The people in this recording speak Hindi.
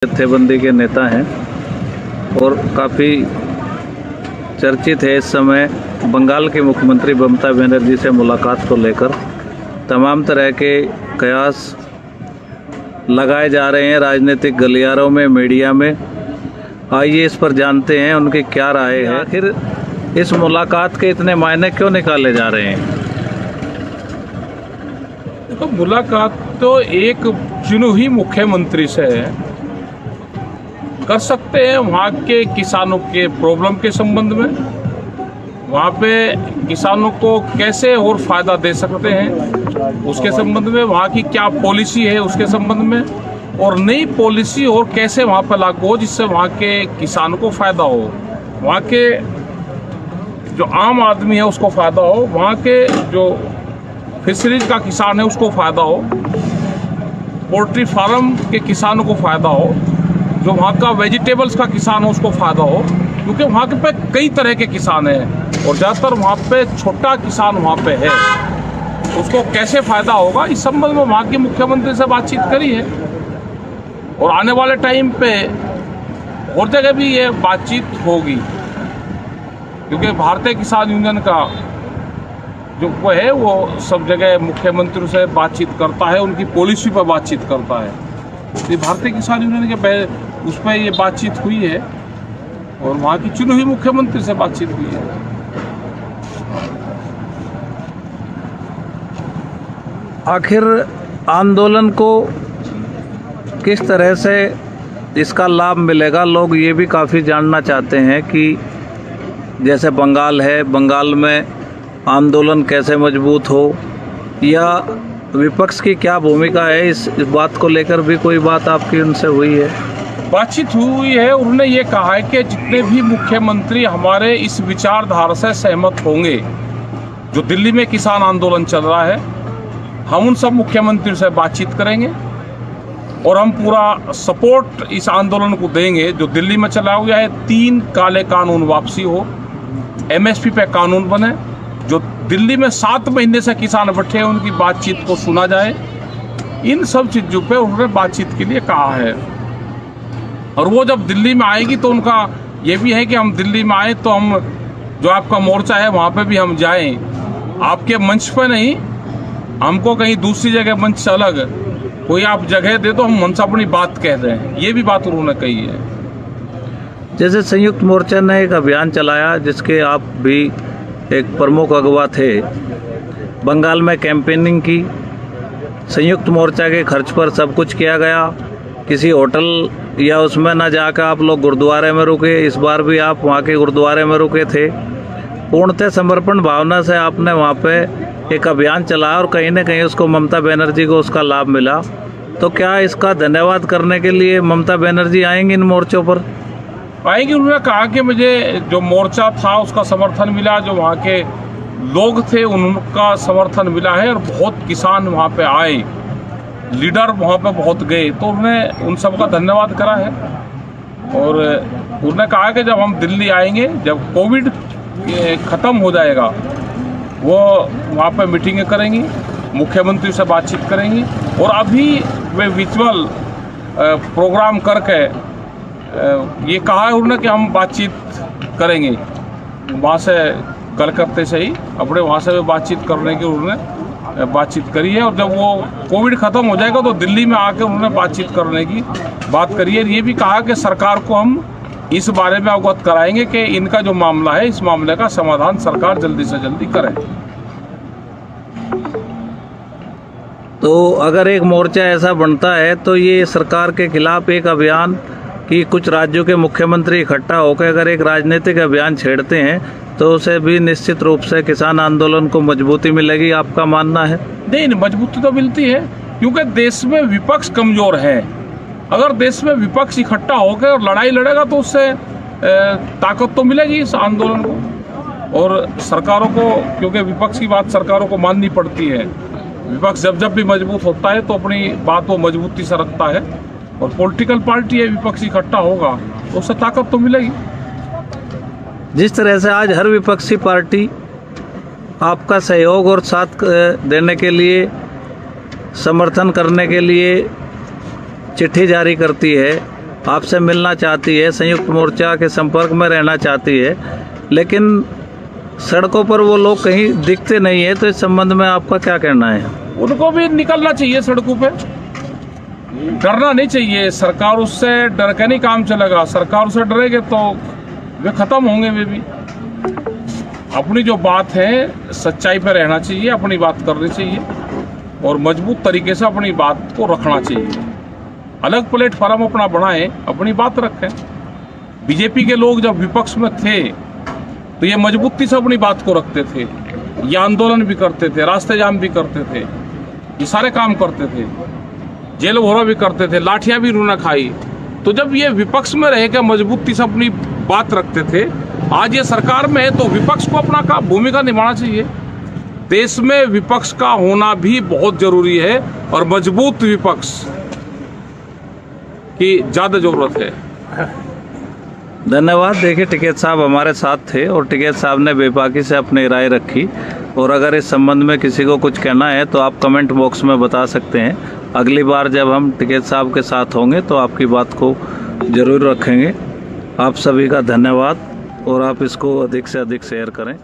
जत्थेबंदी के नेता हैं और काफ़ी चर्चित है। इस समय बंगाल के मुख्यमंत्री ममता बनर्जी से मुलाकात को लेकर तमाम तरह के कयास लगाए जा रहे हैं राजनीतिक गलियारों में, मीडिया में। आइए इस पर जानते हैं उनकी क्या राय है। आखिर इस मुलाकात के इतने मायने क्यों निकाले जा रहे हैं? तो मुलाकात तो एक चुने ही मुख्यमंत्री से कर सकते हैं। वहाँ के किसानों के प्रॉब्लम के संबंध में, वहाँ पे किसानों को कैसे और फायदा दे सकते हैं उसके संबंध में, वहाँ की क्या पॉलिसी है उसके संबंध में, और नई पॉलिसी और कैसे वहाँ पर लागू हो जिससे वहाँ के किसानों को फायदा हो, वहाँ के जो आम आदमी है उसको फायदा हो, वहाँ के जो फिशरीज का किसान है उसको फायदा हो, पोल्ट्री फार्म के किसानों को फायदा हो, जो वहाँ का वेजिटेबल्स का किसान हो उसको फायदा हो, क्योंकि वहाँ के पे कई तरह के किसान हैं और ज़्यादातर वहाँ पे छोटा किसान वहाँ पे है, उसको कैसे फायदा होगा इस संबंध में वहाँ के मुख्यमंत्री से बातचीत करी है। और आने वाले टाइम पे और जगह भी ये बातचीत होगी, क्योंकि भारतीय किसान यूनियन का जो वो है वो सब जगह मुख्यमंत्री से बातचीत करता है, उनकी पॉलिसी पर बातचीत करता है। तो भारतीय किसान यूनियन के उस पर ये बातचीत हुई है और वहाँ की चुने हुई मुख्यमंत्री से बातचीत हुई है। आखिर आंदोलन को किस तरह से इसका लाभ मिलेगा, लोग ये भी काफ़ी जानना चाहते हैं कि जैसे बंगाल है, बंगाल में आंदोलन कैसे मजबूत हो, या विपक्ष की क्या भूमिका है, इस बात को लेकर भी कोई बात आपकी उनसे हुई है? बातचीत हुई है। उन्होंने ये कहा है कि जितने भी मुख्यमंत्री हमारे इस विचारधारा से सहमत होंगे, जो दिल्ली में किसान आंदोलन चल रहा है, हम उन सब मुख्यमंत्री से बातचीत करेंगे और हम पूरा सपोर्ट इस आंदोलन को देंगे जो दिल्ली में चला हुआ है। 3 काले कानून वापसी हो, MSP पे कानून बने, जो दिल्ली में 7 महीने से किसान बैठे हैं उनकी बातचीत को सुना जाए। इन सब चीज़ों पे उन्होंने बातचीत के लिए कहा है। और वो जब दिल्ली में आएगी तो उनका ये भी है कि हम दिल्ली में आए तो हम जो आपका मोर्चा है वहाँ पे भी हम जाएं, आपके मंच पे नहीं, हमको कहीं दूसरी जगह मंच अलग कोई आप जगह दे तो हम मंच अपनी बात कह रहे हैं, ये भी बात उन्होंने कही है। जैसे संयुक्त मोर्चा ने एक अभियान चलाया जिसके आप भी एक प्रमुख अगुवा थे, बंगाल में कैंपेनिंग की, संयुक्त मोर्चा के खर्च पर सब कुछ किया गया, किसी होटल या उसमें न जाकर आप लोग गुरुद्वारे में रुके। इस बार भी आप वहाँ के गुरुद्वारे में रुके थे। पूर्णतः समर्पण भावना से आपने वहाँ पे एक अभियान चलाया और कहीं न कहीं उसको ममता बनर्जी को उसका लाभ मिला। तो क्या इसका धन्यवाद करने के लिए ममता बनर्जी आएंगी इन मोर्चों पर? आएंगे। उन्होंने कहा कि मुझे जो मोर्चा था उसका समर्थन मिला, जो वहाँ के लोग थे उनका समर्थन मिला है और बहुत किसान वहाँ पे आए, लीडर वहाँ पे बहुत गए, तो उन्होंने उन सब का धन्यवाद करा है। और उन्होंने कहा कि जब हम दिल्ली आएंगे, जब कोविड ख़त्म हो जाएगा, वो वहाँ पे मीटिंगें करेंगी, मुख्यमंत्री से बातचीत करेंगी। और अभी वे वर्चुअल प्रोग्राम करके ये कहा है उन्होंने कि हम बातचीत करेंगे वहाँ से, कलकत्ते से ही अपने वहाँ से बातचीत करने की उन्होंने बातचीत करी है। और जब वो कोविड ख़त्म हो जाएगा तो दिल्ली में आके उन्होंने बातचीत करने की बात करी है। ये भी कहा कि सरकार को हम इस बारे में अवगत कराएंगे कि इनका जो मामला है, इस मामले का समाधान सरकार जल्दी से जल्दी करे। तो अगर एक मोर्चा ऐसा बनता है तो ये सरकार के खिलाफ एक अभियान कि कुछ राज्यों के मुख्यमंत्री इकट्ठा होकर अगर एक राजनीतिक अभियान छेड़ते हैं तो उसे भी निश्चित रूप से किसान आंदोलन को मजबूती मिलेगी, आपका मानना है? नहीं, मजबूती तो मिलती है, क्योंकि देश में विपक्ष कमजोर है। अगर देश में विपक्ष इकट्ठा होकर लड़ाई लड़ेगा तो उससे ताकत तो मिलेगी इस आंदोलन को। और सरकारों को, क्योंकि विपक्ष की बात सरकारों को माननी पड़ती है, विपक्ष जब भी मजबूत होता है तो अपनी बात वो मजबूती से रखता है। और पॉलिटिकल पार्टी है, विपक्ष इकट्ठा होगा तो उससे ताकत तो मिलेगी। जिस तरह से आज हर विपक्षी पार्टी आपका सहयोग और साथ देने के लिए, समर्थन करने के लिए चिट्ठी जारी करती है, आपसे मिलना चाहती है, संयुक्त मोर्चा के संपर्क में रहना चाहती है, लेकिन सड़कों पर वो लोग कहीं दिखते नहीं है। तो इस संबंध में आपका क्या कहना है? उनको भी निकलना चाहिए सड़कों पे, डरना नहीं चाहिए। सरकार उससे डर के नहीं काम चलेगा। सरकार उससे डरेगे तो वे खत्म होंगे। वे भी अपनी जो बात है सच्चाई पे रहना चाहिए, अपनी बात करनी चाहिए और मजबूत तरीके से अपनी बात को रखना चाहिए। अलग प्लेटफॉर्म अपना बनाएं, अपनी बात रखें। बीजेपी के लोग जब विपक्ष में थे तो ये मजबूती से अपनी बात को रखते थे, ये आंदोलन भी करते थे, रास्ते जाम भी करते थे, ये सारे काम करते थे, जेल भोरा भी करते थे, लाठियां भी उन्होंने खाई। तो जब ये विपक्ष में रह के मजबूती से अपनी बात रखते थे, आज ये सरकार में है तो विपक्ष को अपना भूमिका निभाना चाहिए। देश में विपक्ष का होना भी बहुत जरूरी है और मजबूत विपक्ष की ज्यादा जरूरत है। धन्यवाद। देखिए, टिकैत साहब हमारे साथ थे और टिकैत साहब ने बेबाकी से अपनी राय रखी। और अगर इस संबंध में किसी को कुछ कहना है तो आप कमेंट बॉक्स में बता सकते हैं। अगली बार जब हम टिकैत साहब के साथ होंगे तो आपकी बात को ज़रूर रखेंगे। आप सभी का धन्यवाद और आप इसको अधिक से अधिक शेयर करें।